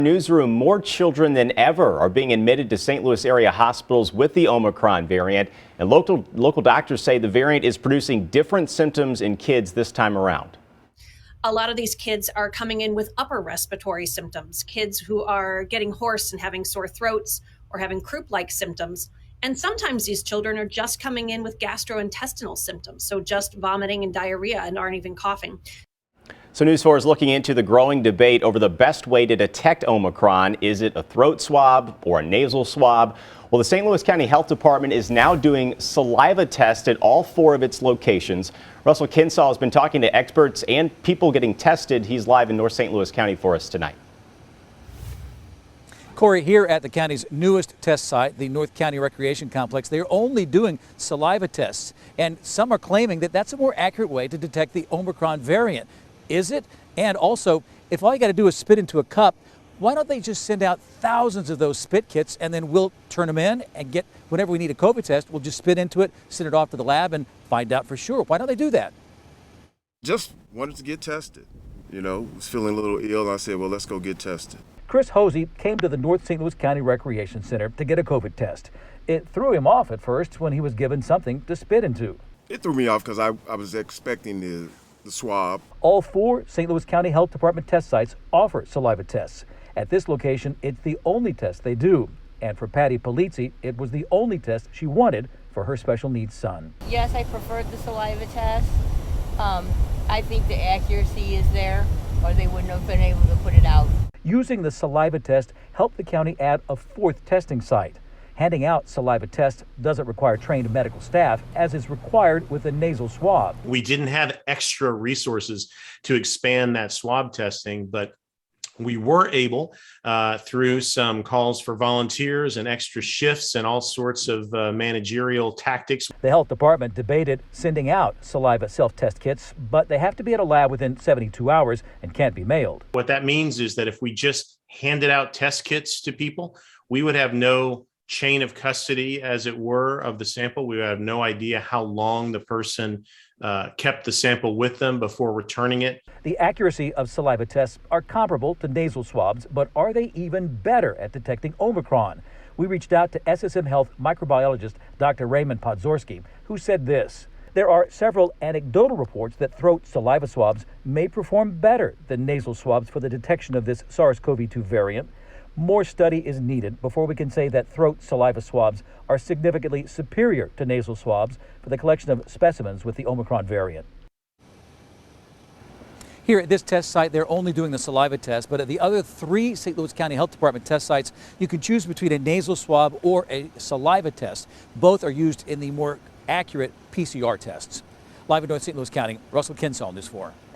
Newsroom, more children than ever are being admitted to St. Louis area hospitals with the Omicron variant, and local doctors say the variant is producing different symptoms in kids this time around. A lot of these kids are coming in with upper respiratory symptoms, kids who are getting hoarse and having sore throats or having croup-like symptoms. And sometimes these children are just coming in with gastrointestinal symptoms, so just vomiting and diarrhea and aren't even coughing. So News 4 is looking into the growing debate over the best way to detect Omicron. Is it a throat swab or a nasal swab? Well, the St. Louis County Health Department is now doing saliva tests at all 4 of its locations. Russell Kinsaul has been talking to experts and people getting tested. He's live in North St. Louis County for us tonight. Corey, here at the county's newest test site, the North County Recreation Complex, they're only doing saliva tests. And some are claiming that that's a more accurate way to detect the Omicron variant. Is it? And also, if all you got to do is spit into a cup, why don't they just send out thousands of those spit kits and then we'll turn them in and get, whenever we need a COVID test, we'll just spit into it, send it off to the lab and find out for sure. Why don't they do that? Just wanted to get tested. You know, was feeling a little ill. And I said, well, let's go get tested. Chris Hosey came to the North St. Louis County Recreation Center to get a COVID test. It threw him off at first when he was given something to spit into. It threw me off because I was expecting the swab. All 4 St. Louis County Health Department test sites offer saliva tests. At this location, it's the only test they do. And for Patty Polizzi, it was the only test she wanted for her special needs son. Yes, I preferred the saliva test. I think the accuracy is there, or they wouldn't have been able to put it out. Using the saliva test helped the county add a 4th testing site. Handing out saliva tests doesn't require trained medical staff, as is required with a nasal swab. We didn't have extra resources to expand that swab testing, but we were able, through some calls for volunteers and extra shifts and all sorts of managerial tactics. The health department debated sending out saliva self-test kits, but they have to be at a lab within 72 hours and can't be mailed. What that means is that if we just handed out test kits to people, we would have no chain of custody, as it were, of the sample. We would have no idea how long the person kept the sample with them before returning it. The accuracy of saliva tests are comparable to nasal swabs, but are they even better at detecting Omicron? We reached out to SSM Health microbiologist Dr. Raymond Podzorski, who said this: there are several anecdotal reports that throat saliva swabs may perform better than nasal swabs for the detection of this SARS-CoV-2 variant. More study is needed before we can say that throat saliva swabs are significantly superior to nasal swabs for the collection of specimens with the Omicron variant. Here at this test site, they're only doing the saliva test, but at the other 3 St. Louis County Health Department test sites, you can choose between a nasal swab or a saliva test. Both are used in the more accurate PCR tests. Live in North St. Louis County, Russell Kinsaul, News 4.